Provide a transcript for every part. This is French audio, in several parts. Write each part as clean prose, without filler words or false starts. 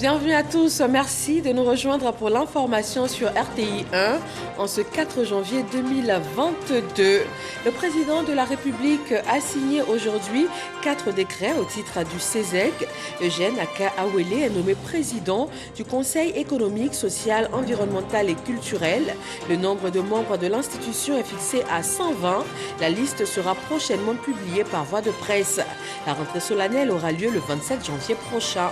Bienvenue à tous, merci de nous rejoindre pour l'information sur RTI 1 en ce 4 janvier 2022. Le président de la République a signé aujourd'hui 4 décrets au titre du CESEC. Eugène Aka Awele est nommé président du Conseil économique, social, environnemental et culturel. Le nombre de membres de l'institution est fixé à 120. La liste sera prochainement publiée par voie de presse. La rentrée solennelle aura lieu le 27 janvier prochain.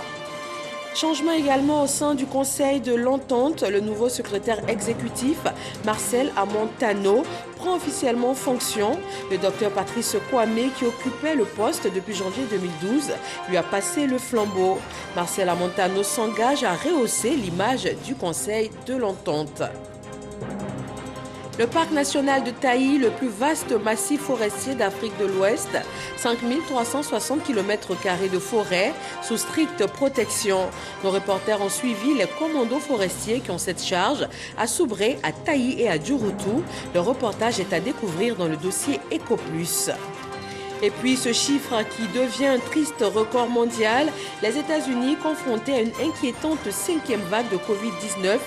Changement également au sein du Conseil de l'Entente. Le nouveau secrétaire exécutif, Marcel Amontano, prend officiellement fonction. Le docteur Patrice Kwame, qui occupait le poste depuis janvier 2012, lui a passé le flambeau. Marcel Amontano s'engage à rehausser l'image du Conseil de l'Entente. Le parc national de Taï, le plus vaste massif forestier d'Afrique de l'Ouest, 5360 km² de forêt sous stricte protection. Nos reporters ont suivi les commandos forestiers qui ont cette charge à Soubré, à Taï et à Djurutu. Le reportage est à découvrir dans le dossier EcoPlus. Et puis ce chiffre qui devient un triste record mondial, les États-Unis confrontés à une inquiétante 5e vague de Covid-19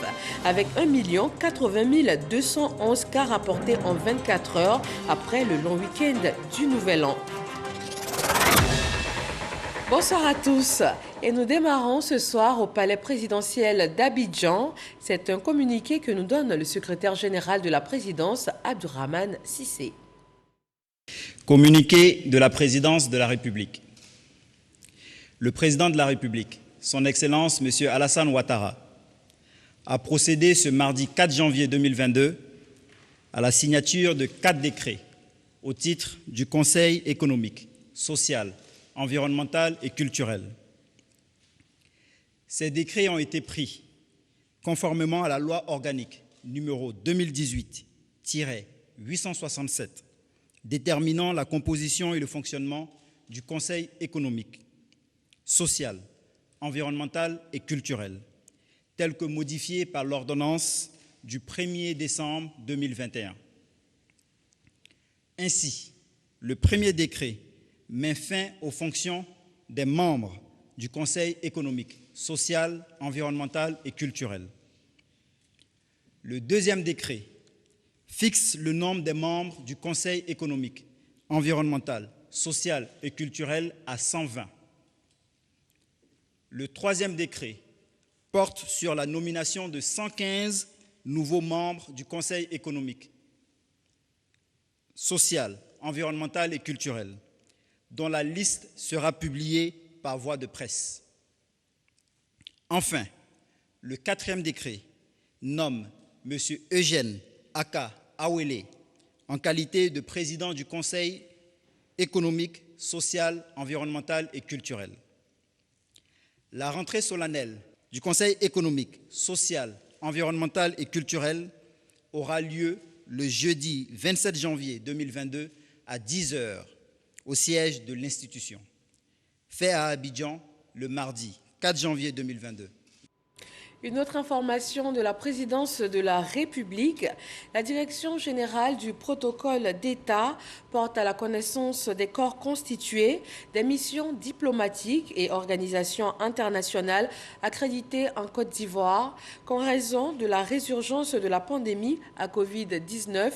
avec 1 080 211 cas rapportés en 24 heures après le long week-end du Nouvel An. Bonsoir à tous et nous démarrons ce soir au palais présidentiel d'Abidjan. C'est un communiqué que nous donne le secrétaire général de la présidence, Abdourahmane Cissé. Communiqué de la présidence de la République. Le président de la République, son Excellence M. Alassane Ouattara, a procédé ce mardi 4 janvier 2022 à la signature de 4 décrets au titre du Conseil économique, social, environnemental et culturel. Ces décrets ont été pris conformément à la loi organique numéro 2018-867 déterminant la composition et le fonctionnement du Conseil économique, social, environnemental et culturel, tel que modifié par l'ordonnance du 1er décembre 2021. Ainsi, le premier décret met fin aux fonctions des membres du Conseil économique, social, environnemental et culturel. Le deuxième décret fixe le nombre des membres du Conseil économique, environnemental, social et culturel à 120. Le troisième décret porte sur la nomination de 115 nouveaux membres du Conseil économique, social, environnemental et culturel, dont la liste sera publiée par voie de presse. Enfin, le quatrième décret nomme M. Eugène Aka Awele en qualité de président du Conseil économique, social, environnemental et culturel. La rentrée solennelle du Conseil économique, social, environnemental et culturel aura lieu le jeudi 27 janvier 2022 à 10 h au siège de l'institution. Fait à Abidjan le mardi 4 janvier 2022. Une autre information de la présidence de la République, la Direction générale du protocole d'État porte à la connaissance des corps constitués, des missions diplomatiques et organisations internationales accréditées en Côte d'Ivoire qu'en raison de la résurgence de la pandémie à Covid-19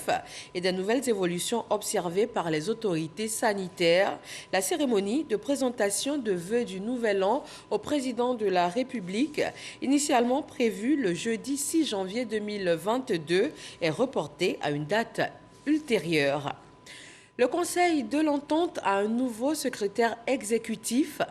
et des nouvelles évolutions observées par les autorités sanitaires. La cérémonie de présentation de vœux du Nouvel An au président de la République, initialement prévu le jeudi 6 janvier 2022, est reporté à une date ultérieure. Le Conseil de l'Entente a un nouveau secrétaire exécutif.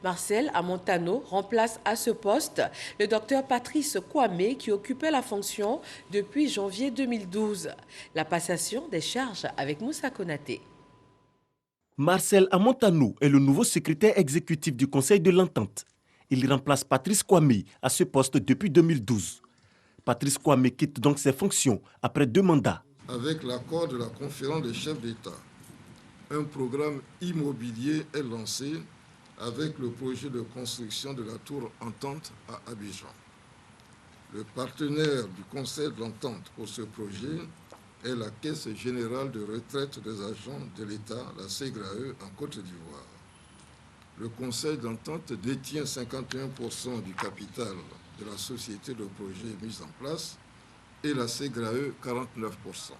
Marcel Amontano remplace à ce poste le docteur Patrice Kwame qui occupait la fonction depuis janvier 2012. La passation des charges avec Moussa Konaté. Marcel Amontano est le nouveau secrétaire exécutif du Conseil de l'Entente. Il remplace Patrice Kwame à ce poste depuis 2012. Patrice Kwame quitte donc ses fonctions après 2 mandats. Avec l'accord de la conférence des chefs d'État, un programme immobilier est lancé avec le projet de construction de la tour Entente à Abidjan. Le partenaire du Conseil de l'Entente pour ce projet est la Caisse générale de retraite des agents de l'État, la CGRAE, en Côte d'Ivoire. Le Conseil d'entente détient 51% du capital de la société de projet mise en place et la SEGRAE 49%.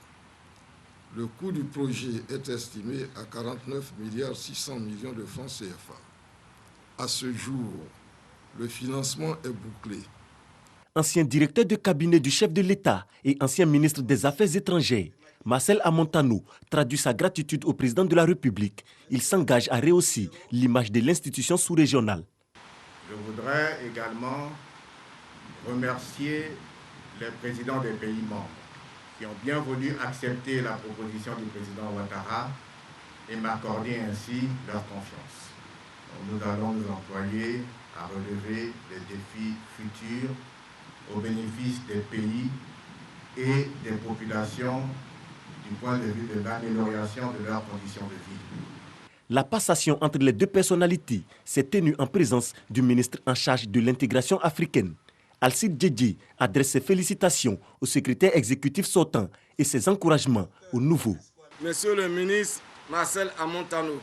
Le coût du projet est estimé à 49 milliards 600 millions de francs CFA. À ce jour, le financement est bouclé. Ancien directeur de cabinet du chef de l'État et ancien ministre des Affaires étrangères, Marcel Amontano traduit sa gratitude au président de la République. Il s'engage à rehausser l'image de l'institution sous-régionale. Je voudrais également remercier les présidents des pays membres qui ont bien voulu accepter la proposition du président Ouattara et m'accorder ainsi leur confiance. Nous allons nous employer à relever les défis futurs au bénéfice des pays et des populations du point de vue de l'amélioration de leurs conditions de vie. La passation entre les deux personnalités s'est tenue en présence du ministre en charge de l'intégration africaine. Alcide Djedje adresse ses félicitations au secrétaire exécutif sortant et ses encouragements au nouveau. Monsieur le ministre Marcel Amontano,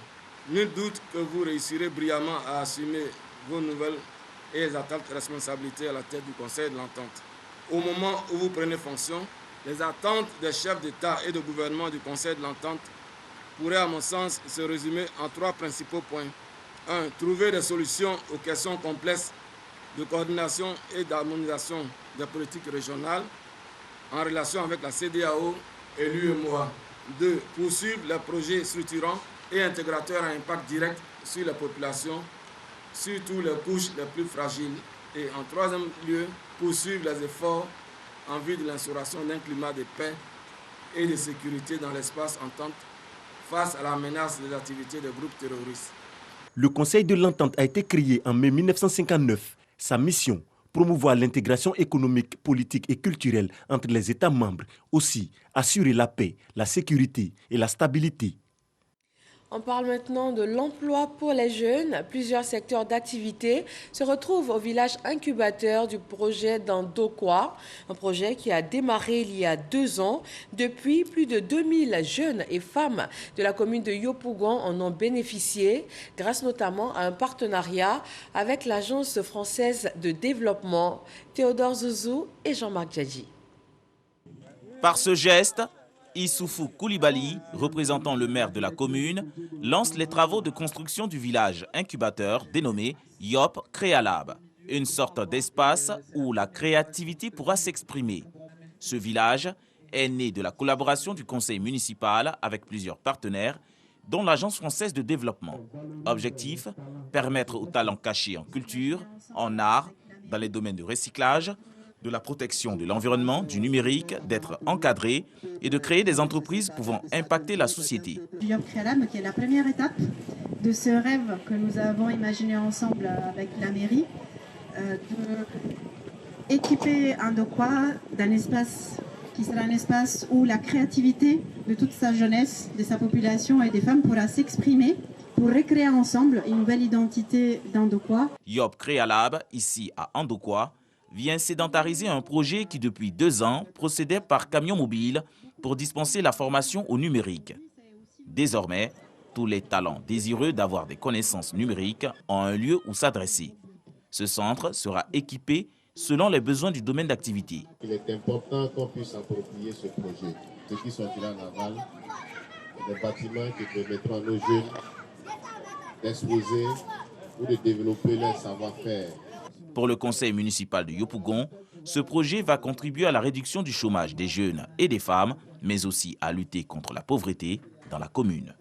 nul doute que vous réussirez brillamment à assumer vos nouvelles et exaltantes responsabilités à la tête du Conseil de l'Entente. Au moment où vous prenez fonction, les attentes des chefs d'État et de gouvernement du Conseil de l'Entente pourraient, à mon sens, se résumer en 3 principaux points. 1. Trouver des solutions aux questions complexes de coordination et d'harmonisation des politiques régionales en relation avec la CEDEAO et l'UEMOA. 2. Poursuivre les projets structurants et intégrateurs à impact direct sur les populations, surtout les couches les plus fragiles. Et en 3e lieu, poursuivre les efforts en vue de l'instauration d'un climat de paix et de sécurité dans l'espace entente face à la menace des activités des groupes terroristes. Le Conseil de l'Entente a été créé en mai 1959. Sa mission, promouvoir l'intégration économique, politique et culturelle entre les États membres. Aussi, assurer la paix, la sécurité et la stabilité. On parle maintenant de l'emploi pour les jeunes. Plusieurs secteurs d'activité se retrouvent au village incubateur du projet d'Andokwa, un projet qui a démarré il y a 2 ans. Depuis, plus de 2000 jeunes et femmes de la commune de Yopougon en ont bénéficié, grâce notamment à un partenariat avec l'Agence française de développement, Théodore Zouzou et Jean-Marc Djadji. Par ce geste, Issoufou Koulibaly, représentant le maire de la commune, lance les travaux de construction du village incubateur dénommé Yop Créalab, une sorte d'espace où la créativité pourra s'exprimer. Ce village est né de la collaboration du conseil municipal avec plusieurs partenaires, dont l'Agence française de développement. Objectif, permettre aux talents cachés en culture, en art, dans les domaines de recyclage, de la protection de l'environnement, du numérique, d'être encadrés et de créer des entreprises pouvant impacter la société. Yop Créalab, qui est la première étape de ce rêve que nous avons imaginé ensemble avec la mairie, d'équiper Andokwa d'un espace qui sera un espace où la créativité de toute sa jeunesse, de sa population et des femmes pourra s'exprimer pour recréer ensemble une nouvelle identité d'Andokwa. Yop Créalab, ici à Andokwa, vient sédentariser un projet qui depuis 2 ans procédait par camion mobile pour dispenser la formation au numérique. Désormais, tous les talents désireux d'avoir des connaissances numériques ont un lieu où s'adresser. Ce centre sera équipé selon les besoins du domaine d'activité. Il est important qu'on puisse approprier ce projet. Ce qui sortira en aval, des bâtiments qui permettront à nos jeunes d'exposer ou de développer leur savoir-faire. Pour le conseil municipal de Yopougon, ce projet va contribuer à la réduction du chômage des jeunes et des femmes, mais aussi à lutter contre la pauvreté dans la commune.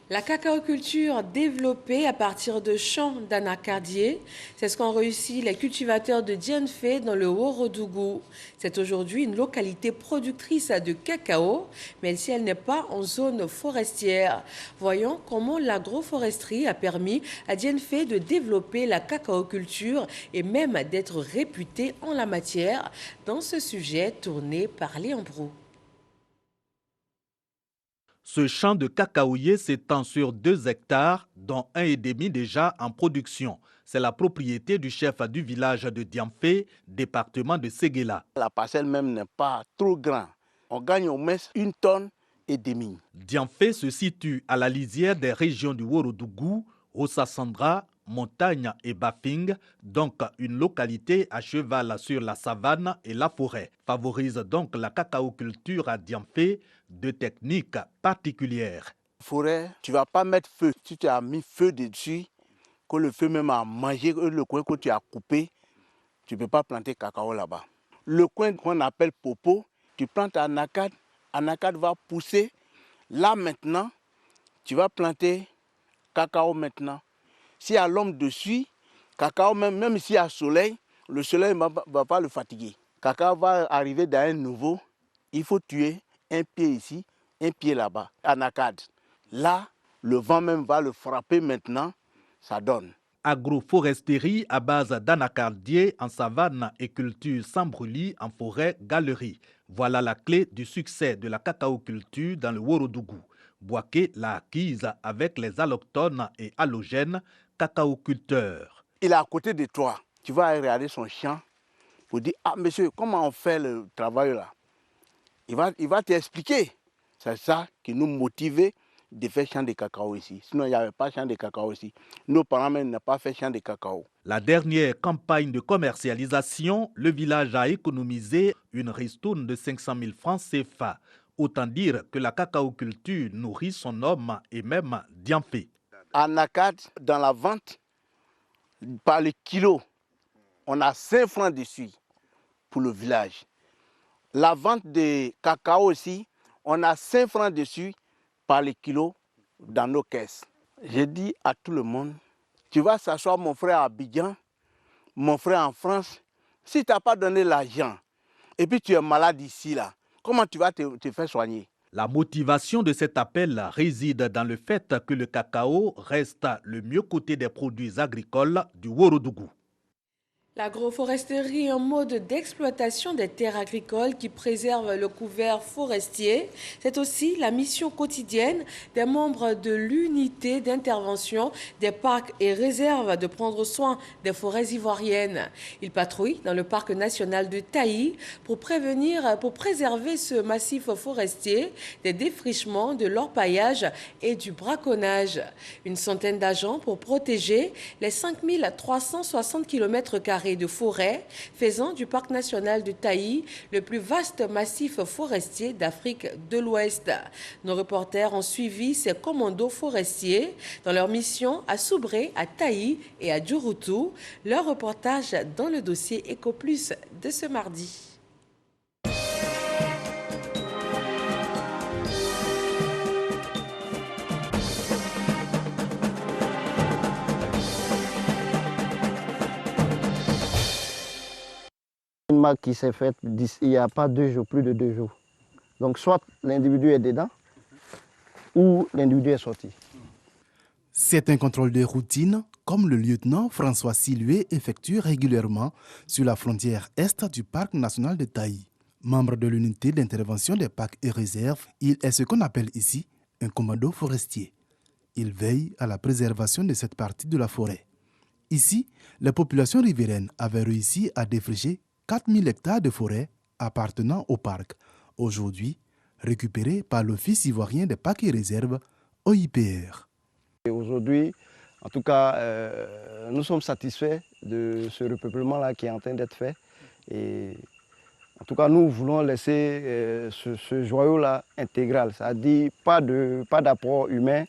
La cacaoculture développée à partir de champs d'anacardier, c'est ce qu'ont réussi les cultivateurs de Dienfé dans le Haut-Rodougou. C'est aujourd'hui une localité productrice de cacao, même si elle n'est pas en zone forestière. Voyons comment l'agroforesterie a permis à Dienfé de développer la cacaoculture et même d'être réputée en la matière dans ce sujet tourné par Léon Brou. Ce champ de cacaoyer s'étend sur 2 hectares, dont 1,5 déjà en production. C'est la propriété du chef du village de Dienfé, département de Séguéla. La parcelle même n'est pas trop grande. On gagne au moins 1,5 tonnes. Dienfé se situe à la lisière des régions du Haut-Rodougou, Osassandra, Montagne et Bafing, donc une localité à cheval sur la savane et la forêt, favorise donc la cacaoculture à Diamfé, de techniques particulières. Forêt, tu ne vas pas mettre feu. Si tu as mis feu dessus, que le feu même a mangé le coin que tu as coupé, tu ne peux pas planter cacao là-bas. Le coin qu'on appelle popo, tu plantes anacarde va pousser. Là maintenant, tu vas planter cacao maintenant. S'il y a l'homme dessus, cacao, même s'il y a soleil, le soleil ne va pas le fatiguer. Cacao va arriver dans un nouveau, il faut tuer un pied ici, un pied là-bas, anacarde. Là, le vent même va le frapper maintenant, ça donne. Agroforesterie à base d'anacardier en savane et culture sans brûlis en forêt galerie. Voilà la clé du succès de la cacaoculture dans le Worodougou. Boaké l'a acquise avec les allochtones et halogènes cacaoculteurs. Il est à côté de toi. Tu vas regarder son champ pour dire, ah monsieur, comment on fait le travail là? Il va t'expliquer. C'est ça qui nous motivait de faire champ de cacao ici. Sinon, il n'y avait pas champ de cacao ici. Nos parents même n'ont pas fait champ de cacao. La dernière campagne de commercialisation, le village a économisé une ristourne de 500 000 francs CFA. Autant dire que la cacaoculture nourrit son homme et même Diamfé. Anacarde, dans la vente, par le kilo, on a 5 francs dessus pour le village. La vente de cacao aussi, on a 5 francs dessus par le kilo dans nos caisses. J'ai dit à tout le monde, tu vas s'asseoir mon frère à Abidjan, mon frère en France, si tu n'as pas donné l'argent et puis tu es malade ici, là, comment tu vas te faire soigner? La motivation de cet appel réside dans le fait que le cacao reste le mieux coté des produits agricoles du Worodougou. L'agroforesterie est un mode d'exploitation des terres agricoles qui préserve le couvert forestier. C'est aussi la mission quotidienne des membres de l'unité d'intervention des parcs et réserves de prendre soin des forêts ivoiriennes. Ils patrouillent dans le parc national de Taï pour préserver ce massif forestier des défrichements, de l'orpaillage et du braconnage. Une centaine d'agents pour protéger les 5360 km² de forêt, faisant du parc national de Taï le plus vaste massif forestier d'Afrique de l'Ouest. Nos reporters ont suivi ces commandos forestiers dans leur mission à Soubré, à Taï et à Djurutu. Leur reportage dans le dossier EcoPlus de ce mardi. Une marque qui s'est faite il n'y a pas 2 jours, plus de 2 jours. Donc soit l'individu est dedans ou l'individu est sorti. C'est un contrôle de routine, comme le lieutenant François Silué effectue régulièrement sur la frontière est du parc national de Taï. Membre de l'unité d'intervention des parcs et réserves, il est ce qu'on appelle ici un commando forestier. Il veille à la préservation de cette partie de la forêt. Ici, les populations riveraines avaient réussi à défricher 4000 hectares de forêt appartenant au parc, aujourd'hui récupérés par l'Office ivoirien des parcs et réserves, OIPR. Aujourd'hui, en tout cas, nous sommes satisfaits de ce repeuplement-là qui est en train d'être fait. Et en tout cas, nous voulons laisser ce joyau-là intégral, c'est-à-dire pas d'apport humain.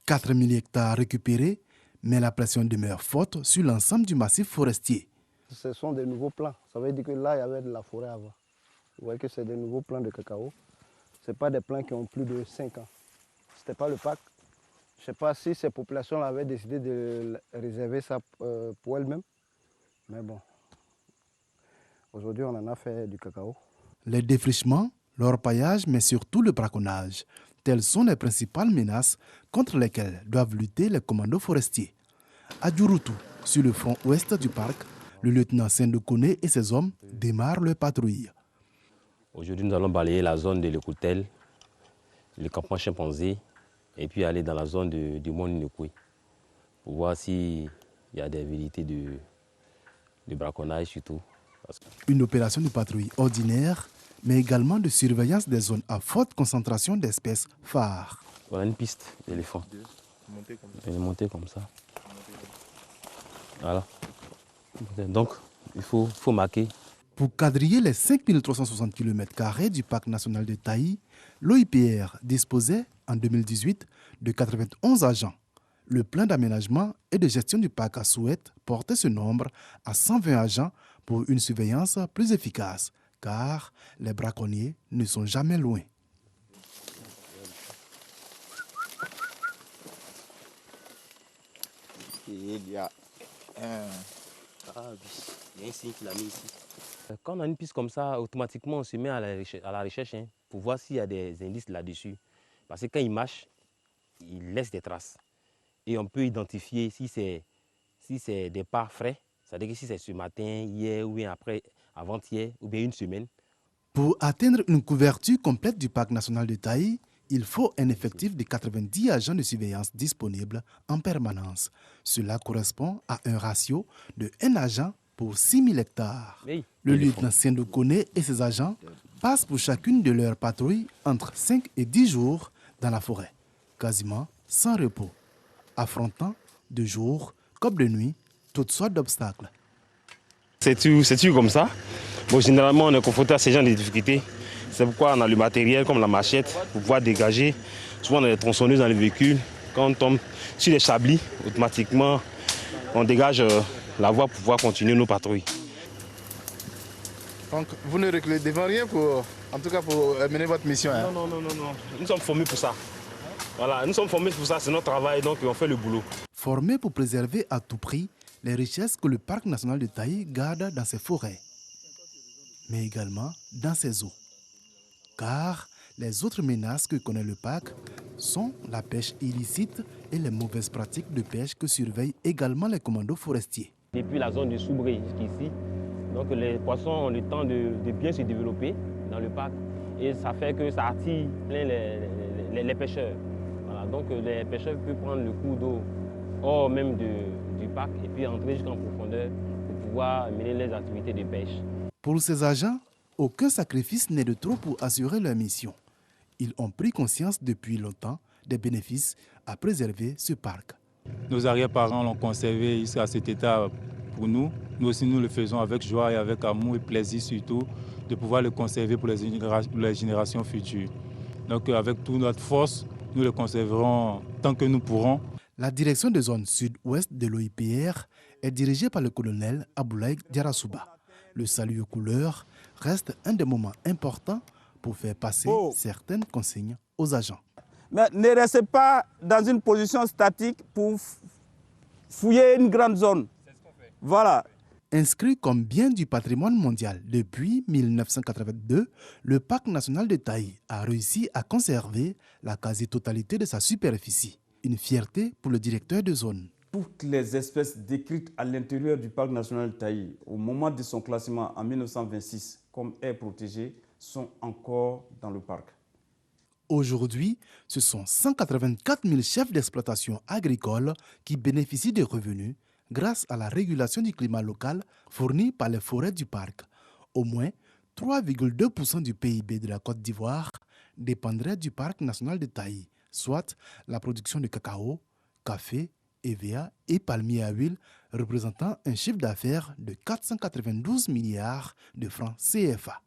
4000 hectares récupérés, mais la pression demeure forte sur l'ensemble du massif forestier. Ce sont des nouveaux plants. Ça veut dire que là, il y avait de la forêt avant. Vous voyez que c'est des nouveaux plants de cacao. Ce n'est pas des plants qui ont plus de 5 ans. Ce n'était pas le parc. Je ne sais pas si ces populations avaient décidé de réserver ça pour elles-mêmes. Mais bon, aujourd'hui, on en a fait du cacao. Les défrichements, l'orpaillage, mais surtout le braconnage, telles sont les principales menaces contre lesquelles doivent lutter les commandos forestiers. À Djurutu, sur le front ouest du parc, le lieutenant Sendokone et ses hommes démarrent leur patrouille. Aujourd'hui, nous allons balayer la zone de l'Écoutel, le campement chimpanzé, et puis aller dans la zone du Mont Nukui pour voir s'il y a des velléités de braconnage surtout. Une opération de patrouille ordinaire, mais également de surveillance des zones à forte concentration d'espèces phares. Voilà une piste d'éléphant. Elle est montée comme ça. Voilà. Donc, il faut marquer. Pour quadriller les 5360 km² du parc national de Taï, l'OIPR disposait en 2018 de 91 agents. Le plan d'aménagement et de gestion du parc souhaite porter ce nombre à 120 agents pour une surveillance plus efficace, car les braconniers ne sont jamais loin. Il y a un signe qu'il a mis ici. Quand on a une piste comme ça, automatiquement on se met à la recherche pour voir s'il y a des indices là-dessus. Parce que quand il marche, il laisse des traces. Et on peut identifier si c'est des pas frais, c'est-à-dire que si c'est ce matin, hier ou bien après, avant-hier ou bien une semaine. Pour atteindre une couverture complète du parc national de Taï, il faut un effectif de 90 agents de surveillance disponibles en permanence. Cela correspond à un ratio de 1 agent pour 6000 hectares. Le lieutenant Sendo Kone et ses agents passent pour chacune de leurs patrouilles entre 5 et 10 jours dans la forêt, quasiment sans repos, affrontant de jour comme de nuit toutes sortes d'obstacles. C'est toujours comme ça. Bon, généralement, on est confronté à ces genres de difficultés. C'est pourquoi on a le matériel comme la machette pour pouvoir dégager. Souvent, on a des tronçonneuses dans les véhicules. Quand on tombe sur les chablis, automatiquement, on dégage la voie pour pouvoir continuer nos patrouilles. Donc, vous ne reculez devant rien pour mener votre mission. Non, non, non, non, non. Nous sommes formés pour ça. Voilà, nous sommes formés pour ça, c'est notre travail, donc on fait le boulot. Formés pour préserver à tout prix les richesses que le parc national de Taï garde dans ses forêts, mais également dans ses eaux. Car les autres menaces que connaît le parc sont la pêche illicite et les mauvaises pratiques de pêche que surveillent également les commandos forestiers. Depuis la zone de Soubré jusqu'ici, donc les poissons ont le temps de bien se développer dans le parc et ça fait que ça attire plein les pêcheurs. Voilà, donc les pêcheurs peuvent prendre le cours d'eau hors même du parc et puis entrer jusqu'en profondeur pour pouvoir mener les activités de pêche. Pour ces agents, aucun sacrifice n'est de trop pour assurer leur mission. Ils ont pris conscience depuis longtemps des bénéfices à préserver ce parc. Nos arrière-parents l'ont conservé ici à cet état pour nous. Nous aussi, nous le faisons avec joie et avec amour et plaisir surtout de pouvoir le conserver pour les générations futures. Donc avec toute notre force, nous le conserverons tant que nous pourrons. La direction de zone sud-ouest de l'OIPR est dirigée par le colonel Aboulaye Diarasouba. Le salut aux couleurs reste un des moments importants pour faire passer certaines consignes aux agents. Mais ne restez pas dans une position statique pour fouiller une grande zone. Voilà. Inscrit comme bien du patrimoine mondial depuis 1982, le parc national de Taï a réussi à conserver la quasi-totalité de sa superficie. Une fierté pour le directeur de zone. Toutes les espèces décrites à l'intérieur du parc national de Taï, au moment de son classement en 1926 comme aires protégées, sont encore dans le parc. Aujourd'hui, ce sont 184 000 chefs d'exploitation agricole qui bénéficient des revenus grâce à la régulation du climat local fournie par les forêts du parc. Au moins 3,2% du PIB de la Côte d'Ivoire dépendrait du parc national de Taï, soit la production de cacao, café, EVA et palmier à huile, représentant un chiffre d'affaires de 492 milliards de francs CFA.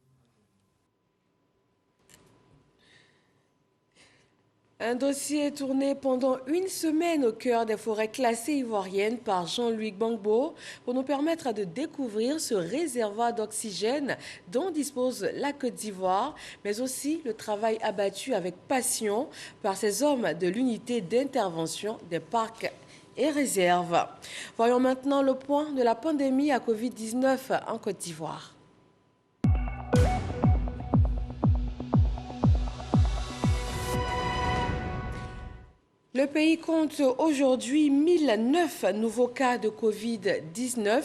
Un dossier tourné pendant une semaine au cœur des forêts classées ivoiriennes par Jean-Louis Gbangbo pour nous permettre de découvrir ce réservoir d'oxygène dont dispose la Côte d'Ivoire, mais aussi le travail abattu avec passion par ces hommes de l'unité d'intervention des parcs et réserves. Voyons maintenant le point de la pandémie à Covid-19 en Côte d'Ivoire. Le pays compte aujourd'hui 1009 nouveaux cas de Covid-19,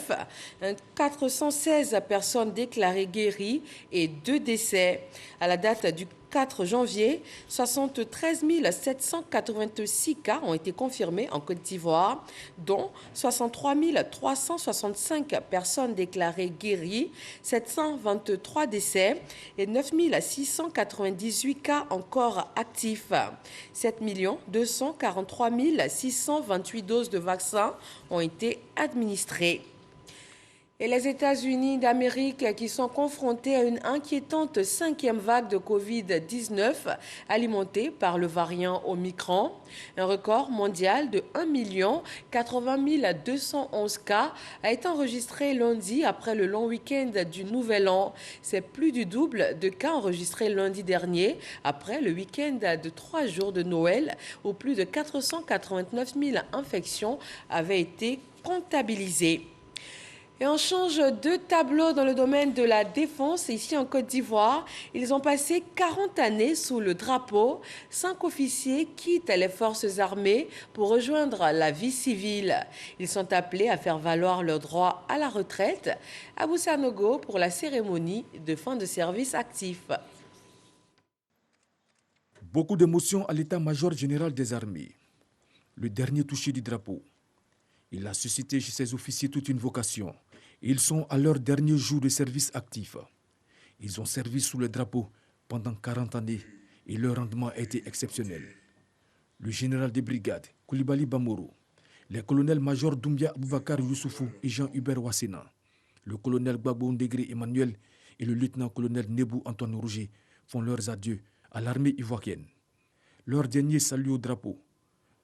416 personnes déclarées guéries et 2 décès. À la date du 4 janvier, 73 786 cas ont été confirmés en Côte d'Ivoire, dont 63 365 personnes déclarées guéries, 723 décès et 9 698 cas encore actifs. 7 243 628 doses de vaccins ont été administrées. Et les États-Unis d'Amérique qui sont confrontés à une inquiétante 5e vague de Covid-19 alimentée par le variant Omicron. Un record mondial de 1 080 211 cas a été enregistré lundi après le long week-end du Nouvel An. C'est plus du double de cas enregistrés lundi dernier après le week-end de 3 jours de Noël où plus de 489 000 infections avaient été comptabilisées. Et on change de tableau dans le domaine de la défense. Ici en Côte d'Ivoire, ils ont passé 40 années sous le drapeau. 5 officiers quittent les forces armées pour rejoindre la vie civile. Ils sont appelés à faire valoir leur droit à la retraite. À Boussanogo pour la cérémonie de fin de service actif. Beaucoup d'émotions à l'état-major général des armées. Le dernier touché du drapeau. Il a suscité chez ses officiers toute une vocation. Ils sont à leur dernier jour de service actif. Ils ont servi sous le drapeau pendant 40 années et leur rendement a été exceptionnel. Le général des brigades, Koulibaly Bamoro, les colonels-majors Doumbia Aboubakar Youssoufou et Jean-Hubert Wassena, le colonel Gbagbo Ndegri Emmanuel et le lieutenant-colonel Nebou Antoine Rouget font leurs adieux à l'armée ivoirienne. Leur dernier salut au drapeau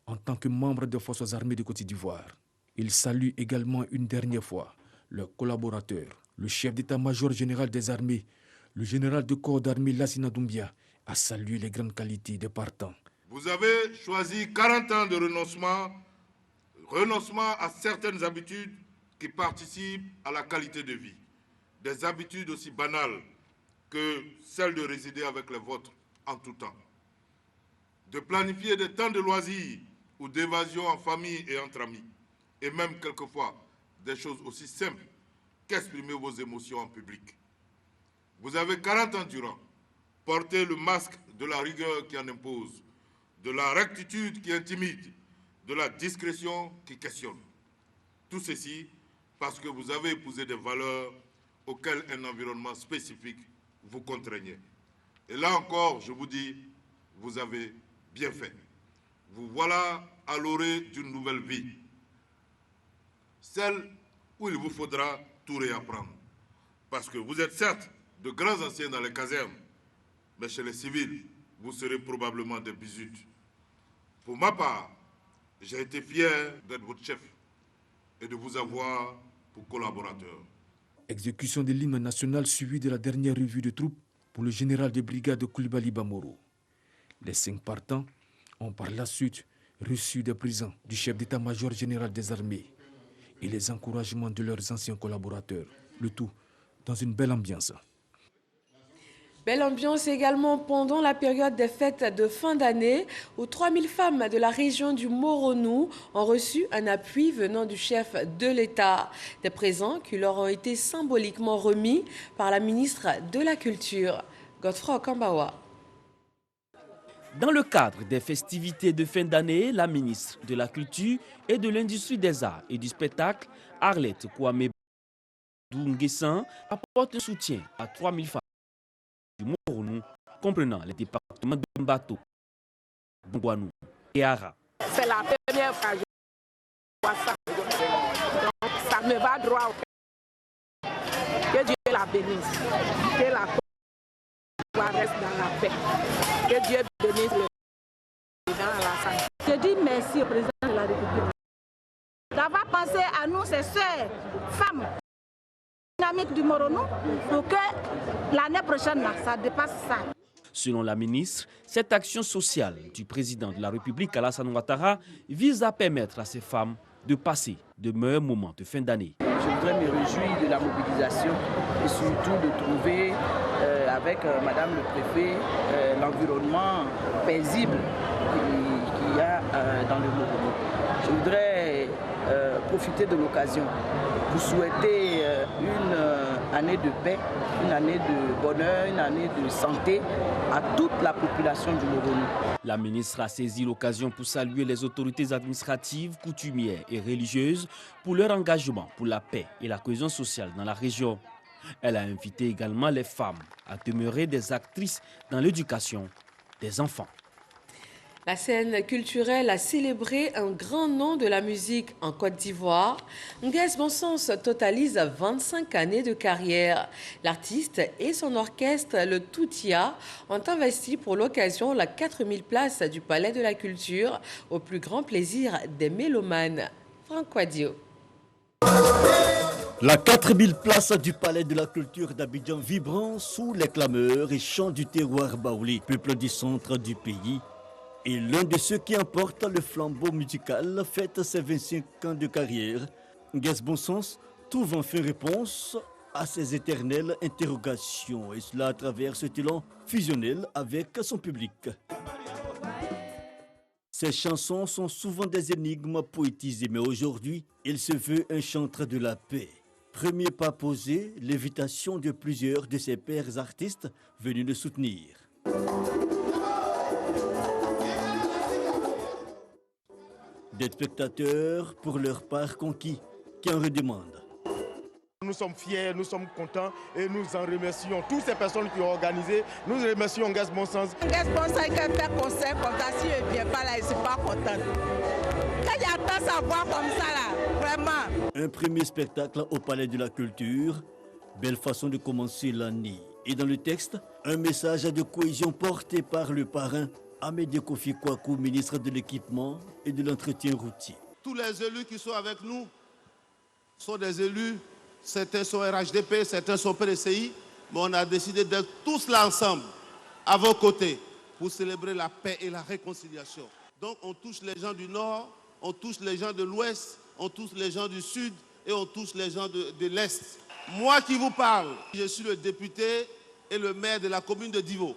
en tant que membre des forces armées de Côte d'Ivoire. Ils saluent également une dernière fois leurs collaborateurs. Le chef d'état-major général des armées, le général de corps d'armée Lassina Doumbia, a salué les grandes qualités des partants. Vous avez choisi 40 ans de renoncement à certaines habitudes qui participent à la qualité de vie. Des habitudes aussi banales que celle de résider avec les vôtres en tout temps. De planifier des temps de loisirs ou d'évasion en famille et entre amis. Et même quelquefois, des choses aussi simples qu'exprimer vos émotions en public. Vous avez 40 ans durant porté le masque de la rigueur qui en impose, de la rectitude qui intimide, de la discrétion qui questionne. Tout ceci parce que vous avez épousé des valeurs auxquelles un environnement spécifique vous contraignait. Et là encore, je vous dis, vous avez bien fait. Vous voilà à l'orée d'une nouvelle vie. Celle où il vous faudra tout réapprendre. Parce que vous êtes certes de grands anciens dans les casernes, mais chez les civils, vous serez probablement des bisutes. Pour ma part, j'ai été fier d'être votre chef et de vous avoir pour collaborateur. Exécution de l'hymne national suivie de la dernière revue de troupes pour le général de brigade Koulibaly Bamoro. Les 5 partants ont par la suite reçu des présents du chef d'état-major général des armées et les encouragements de leurs anciens collaborateurs. Le tout dans une belle ambiance. Belle ambiance également pendant la période des fêtes de fin d'année où 3000 femmes de la région du Moronou ont reçu un appui venant du chef de l'État. Des présents qui leur ont été symboliquement remis par la ministre de la Culture, Godefroy Okambawa. Dans le cadre des festivités de fin d'année, la ministre de la Culture et de l'Industrie des Arts et du Spectacle, Arlette Kwame Dunguessan, apporte un soutien à 3000 femmes du Moronou, comprenant les départements de Mbato, Bongouanou et Ara. C'est la première fois que je vois ça. Donc ça me va droit au cœur. Que Dieu la bénisse. Que la Côte reste dans la paix. Que Dieu bénisse le président Alassane. Je dis merci au président de la République d'avoir pensé à nous, ces sœurs, femmes dynamiques du Moronou, pour que l'année prochaine, ça dépasse ça. Selon la ministre, cette action sociale du président de la République, Alassane Ouattara, vise à permettre à ces femmes de passer de meilleurs moments de fin d'année. Je voudrais me réjouir de la mobilisation et surtout de trouver avec Madame le Préfet l'environnement paisible qu'il y a dans le Moronou. Je voudrais profiter de l'occasion pour souhaiter année de paix, une année de bonheur, une année de santé à toute la population du Moronou. La ministre a saisi l'occasion pour saluer les autorités administratives, coutumières et religieuses pour leur engagement pour la paix et la cohésion sociale dans la région. Elle a invité également les femmes à demeurer des actrices dans l'éducation des enfants. La scène culturelle a célébré un grand nom de la musique en Côte d'Ivoire. Nguès Bonsons totalise 25 années de carrière. L'artiste et son orchestre, le Toutia, ont investi pour l'occasion la 4000 places du Palais de la Culture, au plus grand plaisir des mélomanes. Franck Wadio. La 4000 places du Palais de la Culture d'Abidjan vibrant sous les clameurs et chants du terroir baoulé, peuple du centre du pays. Et l'un de ceux qui emportent le flambeau musical fête ses 25 ans de carrière. Nguès Bonsons trouve enfin réponse à ses éternelles interrogations, et cela à travers ce talent fusionnel avec son public. Ses chansons sont souvent des énigmes poétisées, mais aujourd'hui, il se veut un chanteur de la paix. Premier pas posé, l'invitation de plusieurs de ses pairs artistes venus le soutenir. Des spectateurs pour leur part conquis, qui en redemandent. Nous sommes fiers, nous sommes contents et nous en remercions toutes ces personnes qui ont organisé. Nous remercions Nguès Bonsons. Nguès Bonsons qui a fait concert comme ça, si je ne viens pas là, je ne suis pas contente. Quand j'entends sa voix comme ça là, vraiment. Un premier spectacle au Palais de la Culture, belle façon de commencer l'année. Et dans le texte, un message de cohésion porté par le parrain Amédée Kofi Kwaku, ministre de l'Équipement et de l'Entretien routier. Tous les élus qui sont avec nous sont des élus, certains sont RHDP, certains sont PDCI, mais on a décidé d'être tous là ensemble, à vos côtés, pour célébrer la paix et la réconciliation. Donc on touche les gens du Nord, on touche les gens de l'Ouest, on touche les gens du Sud et on touche les gens de l'Est. Moi qui vous parle, je suis le député et le maire de la commune de Divo.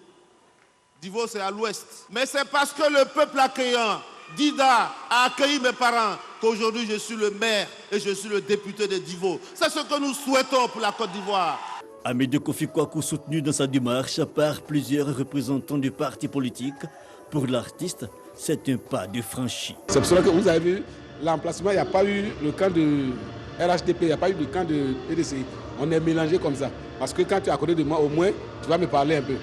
Divo, c'est à l'ouest. Mais c'est parce que le peuple accueillant, Dida, a accueilli mes parents qu'aujourd'hui je suis le maire et je suis le député de Divo. C'est ce que nous souhaitons pour la Côte d'Ivoire. Amédée Kofi Kwaku, soutenu dans sa démarche par plusieurs représentants du parti politique, pour l'artiste, c'est un pas de franchi. C'est pour cela que vous avez vu l'emplacement, il n'y a pas eu le camp de RHDP, il n'y a pas eu le camp de PDCI. On est mélangé comme ça. Parce que quand tu es à côté de moi, au moins, tu vas me parler un peu.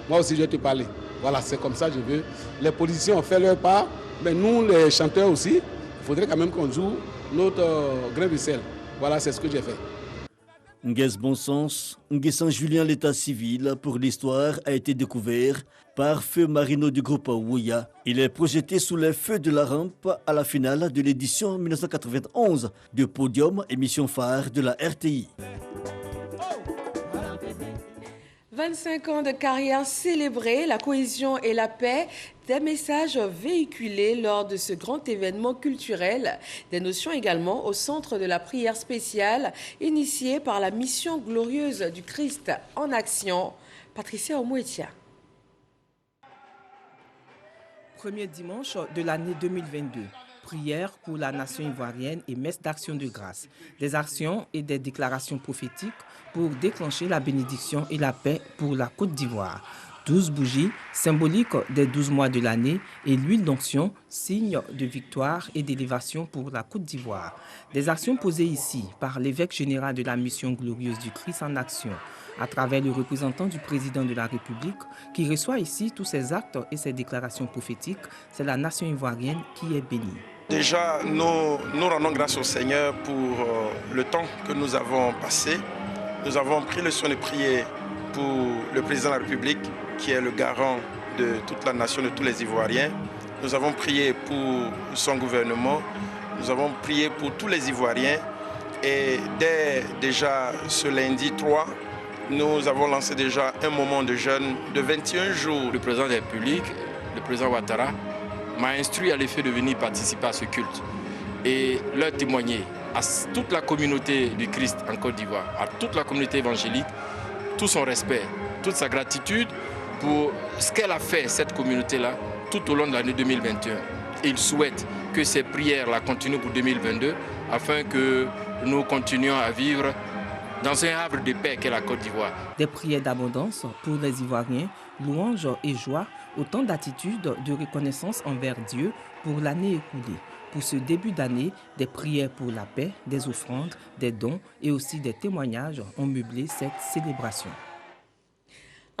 Moi aussi, je vais te parler. Voilà, c'est comme ça que je veux. Les politiciens ont fait leur part, mais nous, les chanteurs aussi, il faudrait quand même qu'on joue notre grain de sel. Voilà, c'est ce que j'ai fait. Nguès Bonsons, Nguessan Julien, l'état civil pour l'histoire, a été découvert par Feu Marino du groupe Ouya. Il est projeté sous les feux de la rampe à la finale de l'édition 1991 de Podium, émission phare de la RTI. 25 ans de carrière célébrée, la cohésion et la paix, des messages véhiculés lors de ce grand événement culturel, des notions également au centre de la prière spéciale initiée par la mission glorieuse du Christ en action. Patricia Omouetia. Premier dimanche de l'année 2022. Prière pour la nation ivoirienne et messe d'action de grâce. Des actions et des déclarations prophétiques pour déclencher la bénédiction et la paix pour la Côte d'Ivoire. 12 bougies, symboliques des 12 mois de l'année, et l'huile d'onction, signe de victoire et d'élévation pour la Côte d'Ivoire. Des actions posées ici par l'évêque général de la mission glorieuse du Christ en action, à travers le représentant du président de la République, qui reçoit ici tous ces actes et ces déclarations prophétiques. C'est la nation ivoirienne qui est bénie. Déjà, nous rendons grâce au Seigneur pour le temps que nous avons passé. Nous avons pris le soin de prier pour le président de la République, qui est le garant de toute la nation, de tous les Ivoiriens. Nous avons prié pour son gouvernement. Nous avons prié pour tous les Ivoiriens. Et dès déjà ce lundi 3, nous avons lancé déjà un moment de jeûne de 21 jours. Le président de la République, le président Ouattara, m'a instruit à l'effet de venir participer à ce culte et leur témoigner à toute la communauté du Christ en Côte d'Ivoire, à toute la communauté évangélique, tout son respect, toute sa gratitude pour ce qu'elle a fait, cette communauté-là, tout au long de l'année 2021. Et il souhaite que ces prières-là continuent pour 2022 afin que nous continuions à vivre dans un havre de paix qu'est la Côte d'Ivoire. Des prières d'abondance pour les Ivoiriens, louanges et joie, autant d'attitudes de reconnaissance envers Dieu pour l'année écoulée. Pour ce début d'année, des prières pour la paix, des offrandes, des dons et aussi des témoignages ont meublé cette célébration.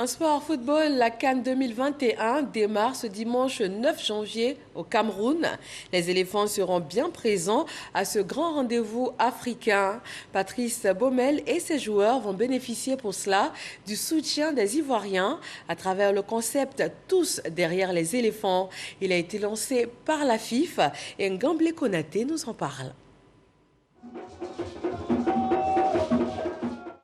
En sport football, la CAN 2021 démarre ce dimanche 9 janvier au Cameroun. Les éléphants seront bien présents à ce grand rendez-vous africain. Patrice Baumel et ses joueurs vont bénéficier pour cela du soutien des Ivoiriens à travers le concept « Tous derrière les éléphants ». Il a été lancé par la FIF et Ngamblé Konaté nous en parle.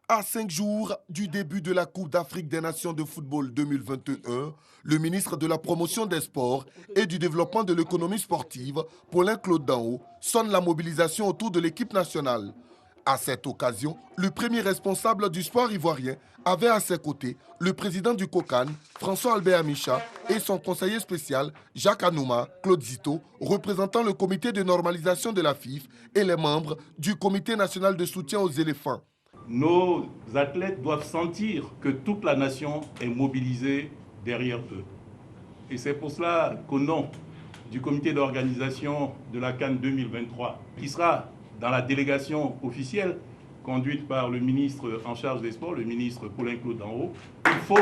À 5 jours du début de la Coupe d'Afrique des Nations de football 2021, le ministre de la Promotion des Sports et du Développement de l'économie sportive, Paulin Claude Danho, sonne la mobilisation autour de l'équipe nationale. À cette occasion, le premier responsable du sport ivoirien avait à ses côtés le président du COCAN, François-Albert Amicha, et son conseiller spécial, Jacques Anouma, Claude Zito, représentant le comité de normalisation de la FIF et les membres du comité national de soutien aux éléphants. Nos athlètes doivent sentir que toute la nation est mobilisée derrière eux. Et c'est pour cela qu'au nom du comité d'organisation de la CAN 2023, qui sera dans la délégation officielle conduite par le ministre en charge des sports, le ministre Paulin Claude Danho, il faut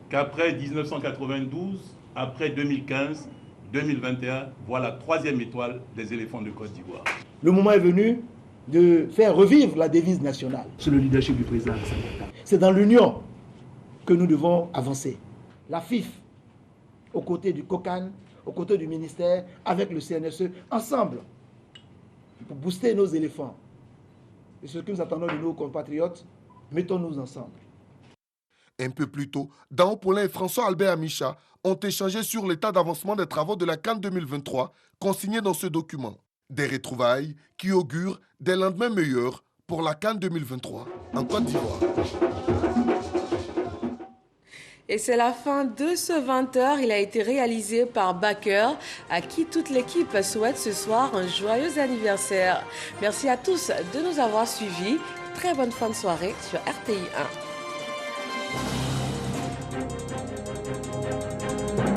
qu'après 1992, après 2015, 2021, voilà la troisième étoile des éléphants de Côte d'Ivoire. Le moment est venu de faire revivre la devise nationale. C'est le leadership du président. C'est dans l'union que nous devons avancer. La FIF, aux côtés du COCAN, aux côtés du ministère, avec le CNSE, ensemble, pour booster nos éléphants. Et ce que nous attendons de nos compatriotes, mettons-nous ensemble. Un peu plus tôt, Danho Paulin et François-Albert Amicha ont échangé sur l'état d'avancement des travaux de la CAN 2023 consignés dans ce document. Des retrouvailles qui augurent des lendemains meilleurs pour la CAN 2023 en Côte d'Ivoire. Et c'est la fin de ce 20h. Il a été réalisé par Baker, à qui toute l'équipe souhaite ce soir un joyeux anniversaire. Merci à tous de nous avoir suivis. Très bonne fin de soirée sur RTI 1.